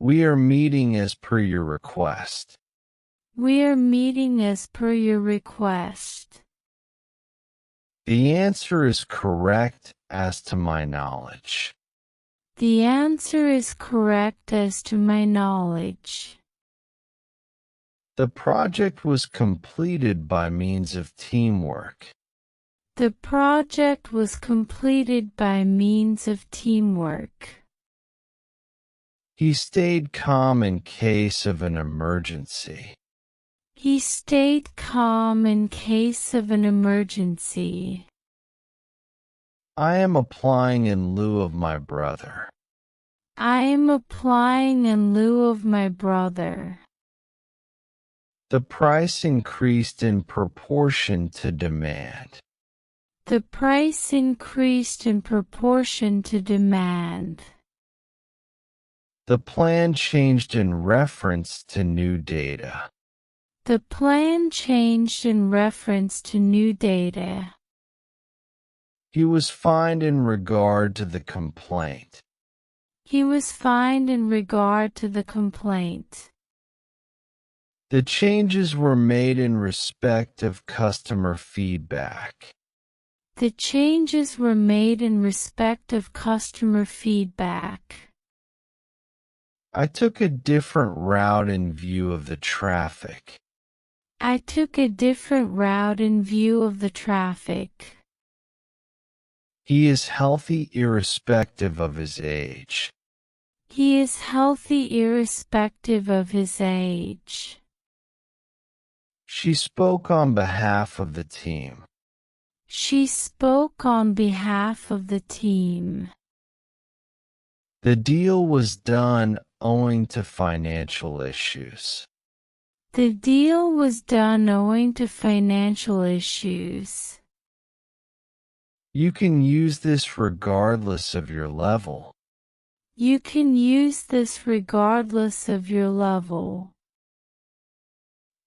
We are meeting as per your request. We are meeting as per your request. The answer is correct as to my knowledge. The answer is correct as to my knowledge. The project was completed by means of teamwork. The project was completed by means of teamwork. He stayed calm in case of an emergency. He stayed calm in case of an emergency. I am applying in lieu of my brother. I am applying in lieu of my brother. The price increased in proportion to demand. The price increased in proportion to demand. The plan changed in reference to new data. The plan changed in reference to new data. He was fined in regard to the complaint. He was fined in regard to the complaint. The changes were made in respect of customer feedback. The changes were made in respect of customer feedback. I took a different route in view of the traffic. I took a different route in view of the traffic. He is healthy irrespective of his age. He is healthy irrespective of his age. She spoke on behalf of the team. She spoke on behalf of the team. The deal was done owing to financial issues. The deal was done owing to financial issues. You can use this regardless of your level. You can use this regardless of your level.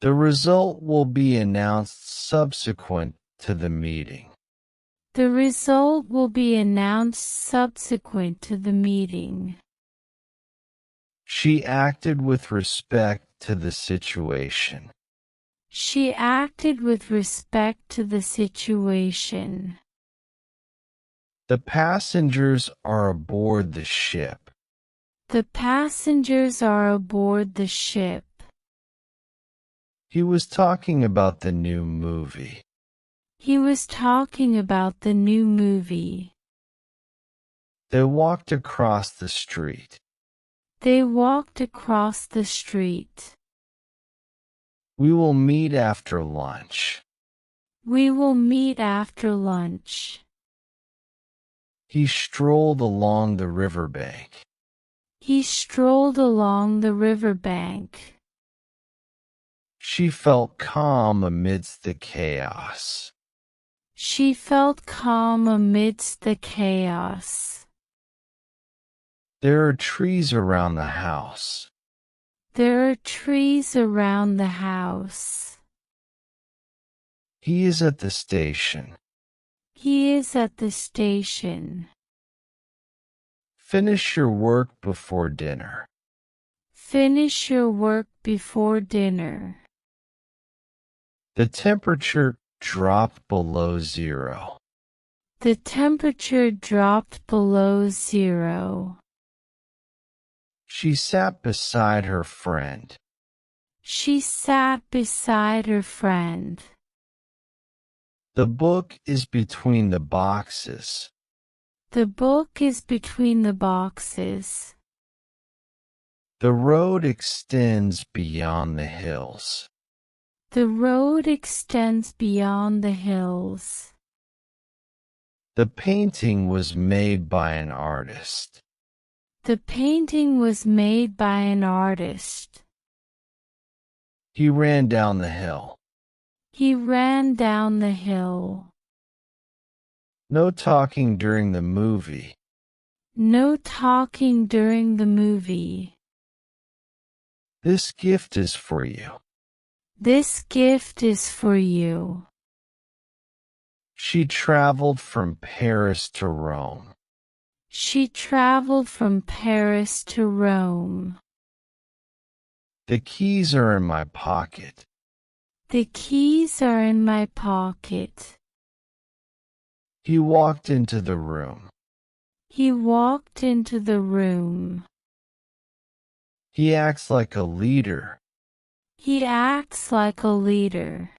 The result will be announced subsequent to the meeting. The result will be announced subsequent to the meeting. She acted with respect to the situation. She acted with respect to the situation. The passengers are aboard the ship. The passengers are aboard the ship. He was talking about the new movie. He was talking about the new movie. They walked across the street. They walked across the street. We will meet after lunch. We will meet after lunch. He strolled along the riverbank. He strolled along the riverbank. She felt calm amidst the chaos. She felt calm amidst the chaos. There are trees around the house. There are trees around the house. He is at the station. He is at the station. Finish your work before dinner. Finish your work before dinner. The temperature dropped below zero. The temperature dropped below zero. She sat beside her friend. She sat beside her friend. The book is between the boxes. The book is between the boxes. The road extends beyond the hills. The road extends beyond the hills. The painting was made by an artist. The painting was made by an artist. He ran down the hill. He ran down the hill. No talking during the movie. No talking during the movie. This gift is for you. This gift is for you. She traveled from Paris to Rome. She traveled from Paris to Rome. The keys are in my pocket. The keys are in my pocket. He walked into the room. He walked into the room. He acts like a leader. He acts like a leader.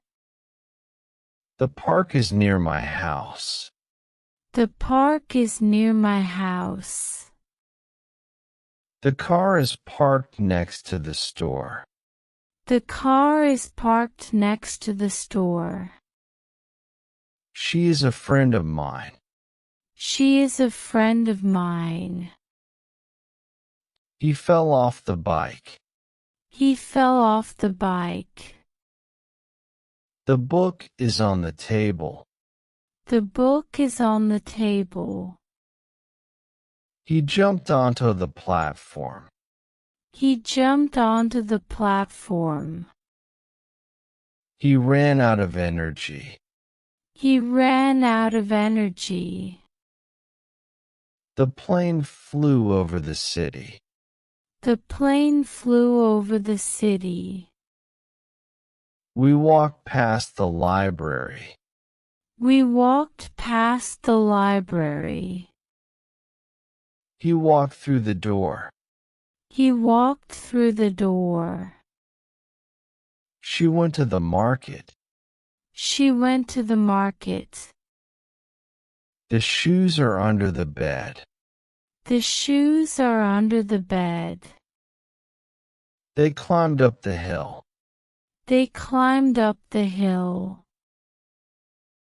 The park is near my house. The park is near my house. The car is parked next to the store. The car is parked next to the store. She is a friend of mine. She is a friend of mine. He fell off the bike. He fell off the bike. The book is on the table. The book is on the table. He jumped onto the platform. He jumped onto the platform. He ran out of energy. He ran out of energy. The plane flew over the city. The plane flew over the city. We walked past the library. We walked past the library. He walked through the door. He walked through the door. She went to the market. She went to the market. The shoes are under the bed. The shoes are under the bed. They climbed up the hill. They climbed up the hill.